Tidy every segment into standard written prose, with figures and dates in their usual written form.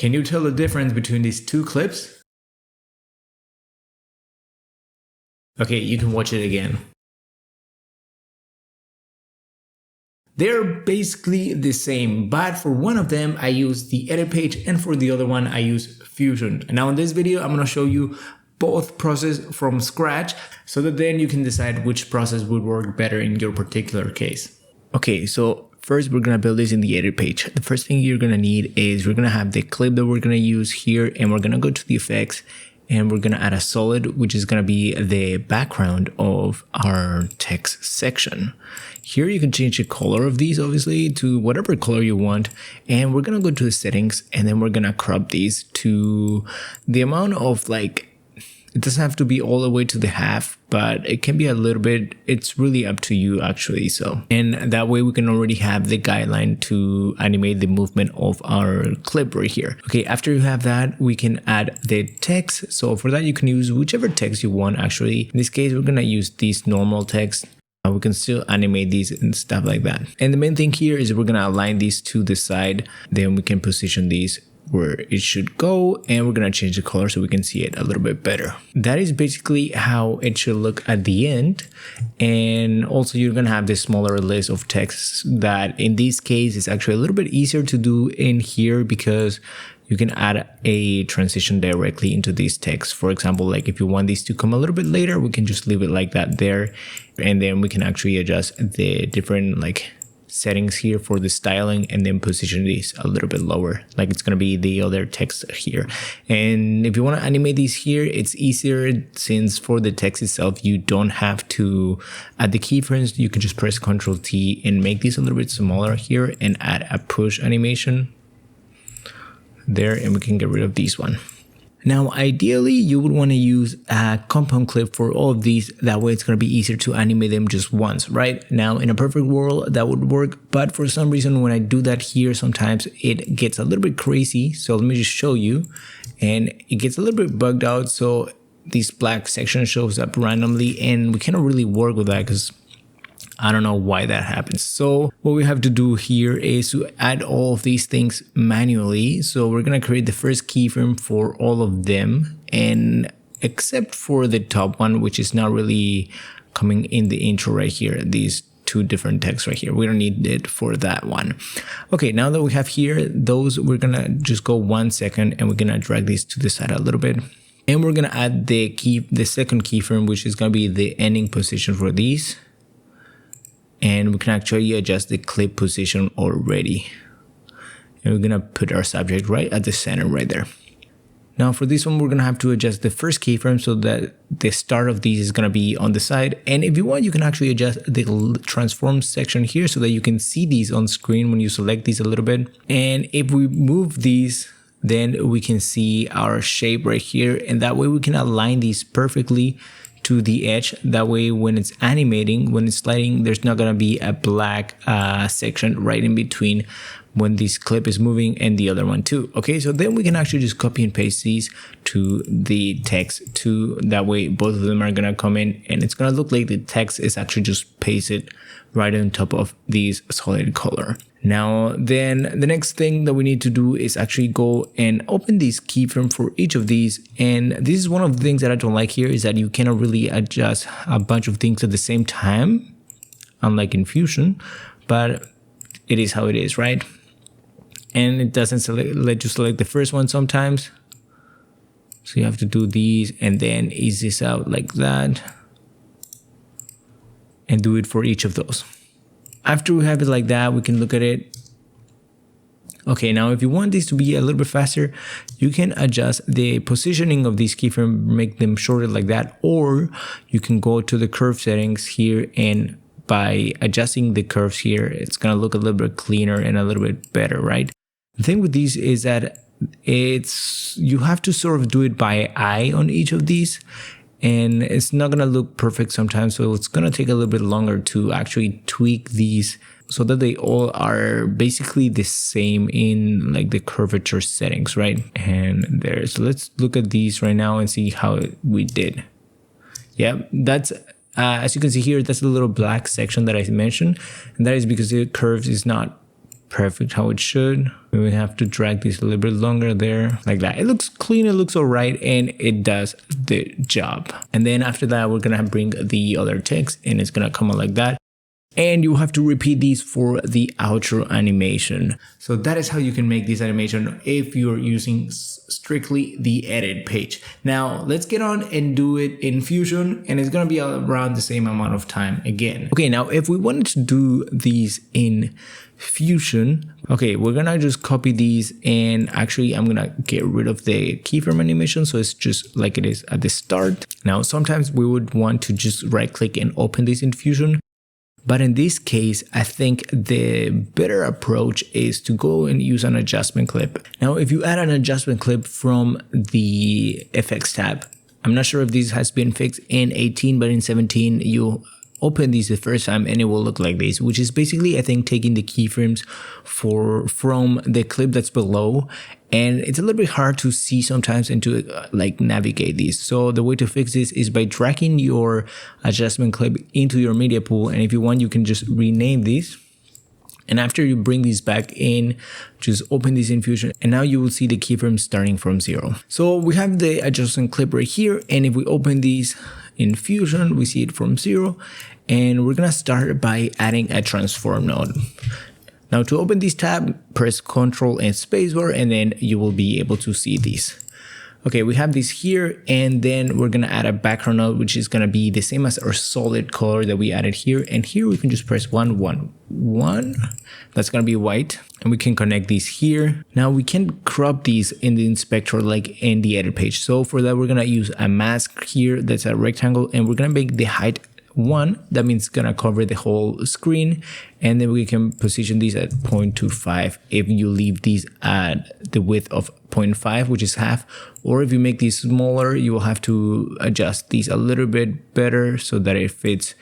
Can you tell the difference between these two clips? Okay, you can watch it again. They're basically the same, but for one of them I use the edit page and for the other one I use Fusion. And now in this video I'm going to show you both processes from scratch so that then you can decide which process would work better in your particular case. Okay, so first we're going to build this in the edit page. The first thing you're going to need is we're going to have the clip that we're going to use here, and we're going to go to the effects and we're going to add a solid, which is going to be the background of our text section. Here you can change the color of these obviously to whatever color you want, and we're going to go to the settings and then we're going to crop these to the amount of, like, it doesn't have to be all the way to the half, but it can be a little bit. It's really up to you actually. So, and that way we can already have the guideline to animate the movement of our clip right here. Okay, after you have that, we can add the text. So for that, you can use whichever text you want actually. In this case, we're gonna use this normal text. We can still animate these and stuff like that. And the main thing here is we're gonna align these to the side. Then we can position these where it should go, and we're going to change the color so we can see it a little bit better. That is basically how it should look at the end. And also you're going to have this smaller list of texts that in this case is actually a little bit easier to do in here because you can add a transition directly into these texts. For example, like if you want these to come a little bit later, we can just leave it like that there, and then we can actually adjust the different like settings here for the styling and then position these a little bit lower, like it's going to be the other text here. And if you want to animate these here, it's easier since for the text itself you don't have to add the keyframes. You can just press Ctrl T and make these a little bit smaller here and add a push animation there, and we can get rid of this one. Now, ideally, you would want to use a compound clip for all of these. That way, it's going to be easier to animate them just once, right? Now, in a perfect world, that would work. But for some reason, when I do that here, sometimes it gets a little bit crazy. So let me just show you. And it gets a little bit bugged out. So this black section shows up randomly. And we cannot really work with that because I don't know why that happens. So what we have to do here is to add all of these things manually. So we're going to create the first keyframe for all of them, and except for the top one, which is not really coming in the intro right here, these two different texts right here. We don't need it for that one. Okay, now that we have here those, we're going to just go 1 second and we're going to drag these to the side a little bit. And we're going to add the second keyframe, which is going to be the ending position for these. And we can actually adjust the clip position already. And we're going to put our subject right at the center right there. Now for this one, we're going to have to adjust the first keyframe so that the start of these is going to be on the side. And if you want, you can actually adjust the transform section here so that you can see these on screen when you select these a little bit. And if we move these, then we can see our shape right here. And that way we can align these perfectly to the edge. That way when it's animating, when it's sliding, there's not going to be a black section right in between when this clip is moving and the other one too. Okay, so then we can actually just copy and paste these to the text too. That way both of them are going to come in and it's going to look like the text is actually just pasted right on top of this solid color. Now then the next thing that we need to do is actually go and open this keyframe for each of these. And this is one of the things that I don't like here, is that you cannot really adjust a bunch of things at the same time, unlike in Fusion, but it is how it is, right? And it doesn't let you select the first one sometimes. So you have to do these and then ease this out like that and do it for each of those. After we have it like that, we can look at it. Okay, now if you want these to be a little bit faster, you can adjust the positioning of these keyframes, make them shorter like that, or you can go to the curve settings here, and by adjusting the curves here, it's gonna look a little bit cleaner and a little bit better, right? The thing with these is that you have to sort of do it by eye on each of these. And it's not going to look perfect sometimes, so it's going to take a little bit longer to actually tweak these so that they all are basically the same in like the curvature settings, right? And there, so let's look at these right now and see how we did. Yeah, that's as you can see here, that's the little black section that I mentioned, and that is because the curves is not perfect how it should. We have to drag this a little bit longer there, like that. It looks clean, it looks all right, and it does the job. And then after that, we're gonna bring the other text, and it's gonna come out like that. And you have to repeat these for the outro animation. So that is how you can make this animation if you're using strictly the edit page. Now let's get on and do it in Fusion, and it's gonna be around the same amount of time again. Okay, now if we wanted to do these in Fusion, okay, we're gonna just copy these, and actually I'm gonna get rid of the keyframe animation so it's just like it is at the start. Now sometimes we would want to just right click and open this in Fusion. But in this case, I think the better approach is to go and use an adjustment clip. Now, if you add an adjustment clip from the effects tab, I'm not sure if this has been fixed in 18, but in 17, you open these the first time and it will look like this, which is basically, I think, taking the keyframes from the clip that's below. And it's a little bit hard to see sometimes and to like navigate these. So the way to fix this is by dragging your adjustment clip into your media pool. And if you want, you can just rename these. And after you bring these back in, just open this in Fusion, and now you will see the keyframes starting from 0. So we have the adjustment clip right here. And if we open these in Fusion, we see it from 0. And we're gonna start by adding a transform node. Now to open this tab, press Ctrl and spacebar, and then you will be able to see these. Okay, we have this here, and then we're gonna add a background node, which is gonna be the same as our solid color that we added here. And here we can just press 1, 1, 1. That's gonna be white, and we can connect these here. Now we can crop these in the inspector like in the edit page. So for that, we're gonna use a mask here that's a rectangle, and we're gonna make the height 1. That means it's gonna cover the whole screen, and then we can position these at 0.25 if you leave these at the width of 0.5, which is half. Or if you make these smaller, you will have to adjust these a little bit better so that it fits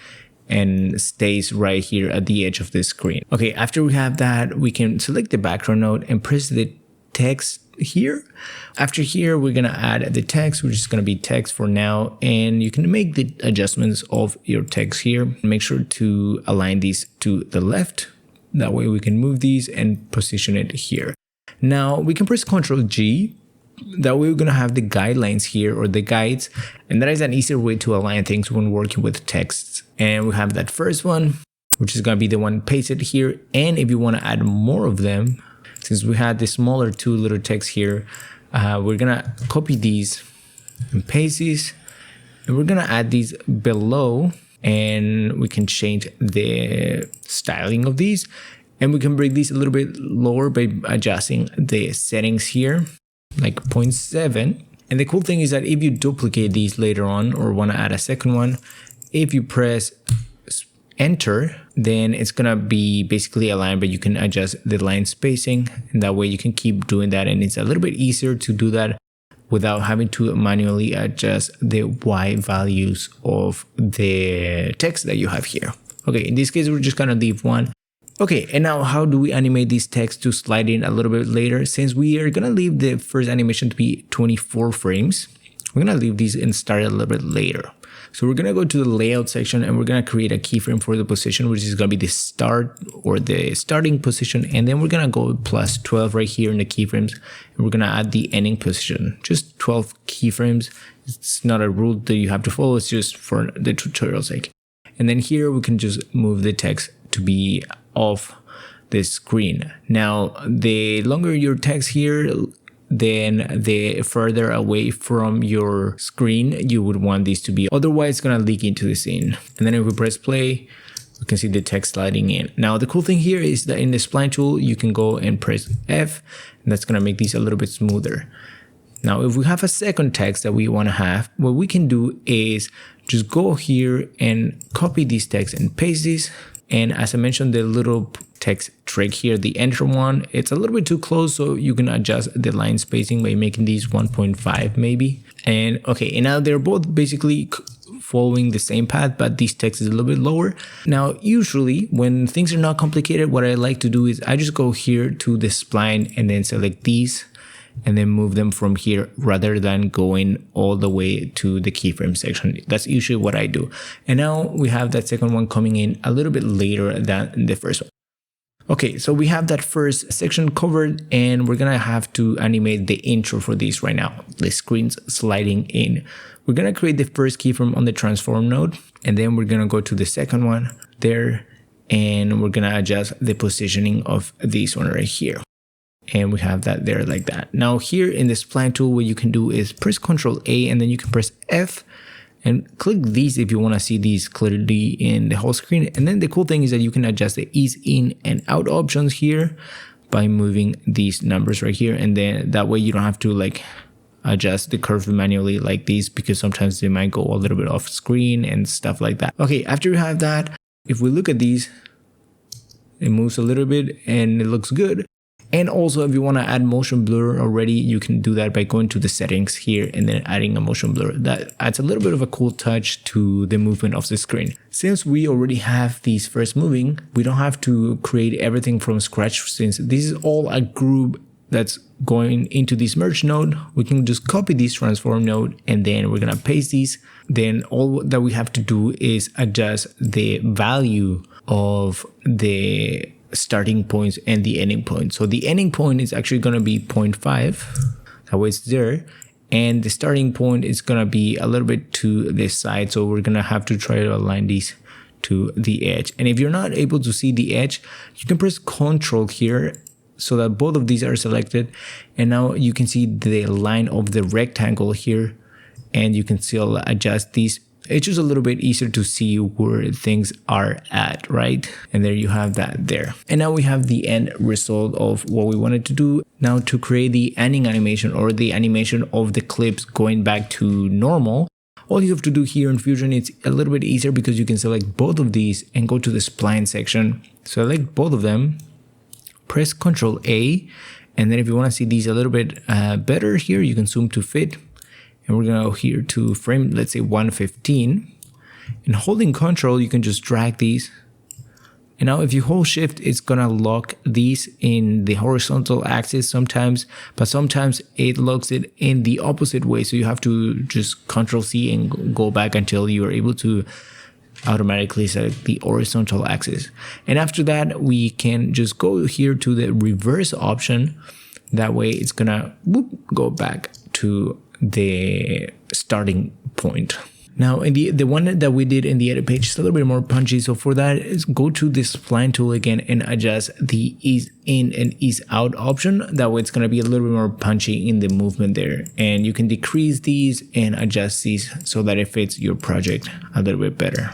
and stays right here at the edge of the screen. Okay, after we have that, we can select the background node and press the text here. After here, we're gonna add the text, which is gonna be text for now, and you can make the adjustments of your text here. Make sure to align these to the left. That way we can move these and position it here. Now we can press Ctrl G. That way we're gonna have the guidelines here, or the guides, and that is an easier way to align things when working with texts. And we have that first one, which is gonna be the one pasted here. And if you wanna add more of them, since we had the smaller 2 little text here, we're gonna copy these and paste these, and we're gonna add these below, and we can change the styling of these, and we can bring these a little bit lower by adjusting the settings here, like 0.7. And the cool thing is that if you duplicate these later on or wanna add a second one, if you press Enter, then it's gonna be basically aligned, but you can adjust the line spacing, and that way you can keep doing that. And it's a little bit easier to do that without having to manually adjust the Y values of the text that you have here. Okay, in this case, we're just gonna leave 1. Okay, and now how do we animate these text to slide in a little bit later? Since we are gonna leave the first animation to be 24 frames, we're gonna leave these and start a little bit later. So we're gonna go to the layout section, and we're gonna create a keyframe for the position, which is gonna be the start or the starting position. And then we're gonna go plus 12 right here in the keyframes, and we're gonna add the ending position, just 12 keyframes. It's not a rule that you have to follow, it's just for the tutorial's sake. And then here we can just move the text to be off the screen. Now, the longer your text here, then the further away from your screen you would want these to be. Otherwise, it's gonna leak into the scene. And then if we press play, we can see the text sliding in. Now, the cool thing here is that in the spline tool, you can go and press F, and that's gonna make these a little bit smoother. Now, if we have a second text that we wanna have, what we can do is just go here and copy these texts and paste these. And as I mentioned, the little text trick here, the enter one, it's a little bit too close, so you can adjust the line spacing by making these 1.5 maybe. And okay, and now they're both basically following the same path, but this text is a little bit lower. Now, usually when things are not complicated, what I like to do is I just go here to the spline and then select these, and then move them from here rather than going all the way to the keyframe section. That's usually what I do. And now we have that second one coming in a little bit later than the first one. Okay, so we have that first section covered, and we're gonna have to animate the intro for this right now. The screen's sliding in. We're gonna create the first keyframe on the transform node, and then we're gonna go to the second one there, and we're gonna adjust the positioning of this one right here. And we have that there like that. Now here in the spline tool, what you can do is press Ctrl A, and then you can press F and click these if you want to see these clearly in the whole screen. And then the cool thing is that you can adjust the ease in and out options here by moving these numbers right here. And then that way you don't have to like adjust the curve manually like these, because sometimes they might go a little bit off screen and stuff like that. Okay, after you have that, if we look at these, it moves a little bit and it looks good. And also, if you want to add motion blur already, you can do that by going to the settings here and then adding a motion blur. That adds a little bit of a cool touch to the movement of the screen. Since we already have these first moving, we don't have to create everything from scratch. Since this is all a group that's going into this merge node, we can just copy this transform node and then we're going to paste these. Then all that we have to do is adjust the value of the starting points and the ending point. So the ending point is actually going to be 0.5, that way it's there, and the starting point is going to be a little bit to this side, so we're going to have to try to align these to the edge. And if you're not able to see the edge, you can press Ctrl here so that both of these are selected, and now you can see the line of the rectangle here, and you can still adjust these. It's just a little bit easier to see where things are at, right? And there you have that there. And now we have the end result of what we wanted to do. Now to create the ending animation, or the animation of the clips going back to normal, all you have to do here in Fusion, it's a little bit easier because you can select both of these and go to the spline section. Select both of them, press Ctrl A, and then if you want to see these a little bit better here, you can zoom to fit. And we're going to go here to frame, let's say 115. And holding Ctrl, you can just drag these. And now if you hold Shift, it's going to lock these in the horizontal axis sometimes, but sometimes it locks it in the opposite way. So you have to just Ctrl C and go back until you are able to automatically select the horizontal axis. And after that, we can just go here to the reverse option. That way it's going to go back to the starting point. Now in the one that we did in the edit page is a little bit more punchy, so for that is go to this spline tool again and adjust the ease in and ease out option. That way it's going to be a little bit more punchy in the movement there, and you can decrease these and adjust these so that it fits your project a little bit better.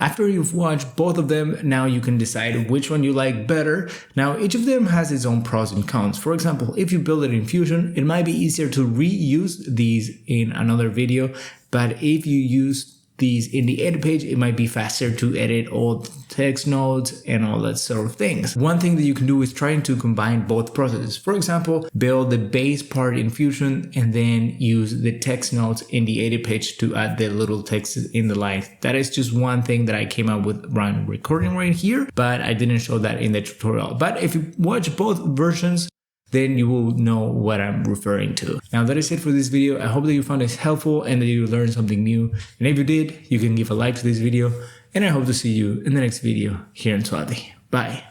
After you've watched both of them, now you can decide which one you like better. Now, each of them has its own pros and cons. For example, if you build it in Fusion, it might be easier to reuse these in another video, but if you use these in the edit page, it might be faster to edit all text nodes and all that sort of things. One thing that you can do is trying to combine both processes. For example, build the base part in Fusion and then use the text nodes in the edit page to add the little text in the lines. That is just one thing that I came up with while recording right here, but I didn't show that in the tutorial. But if you watch both versions, then you will know what I'm referring to. Now that is it for this video. I hope that you found this helpful and that you learned something new. And if you did, you can give a like to this video. And I hope to see you in the next video here in SUALVI. Bye.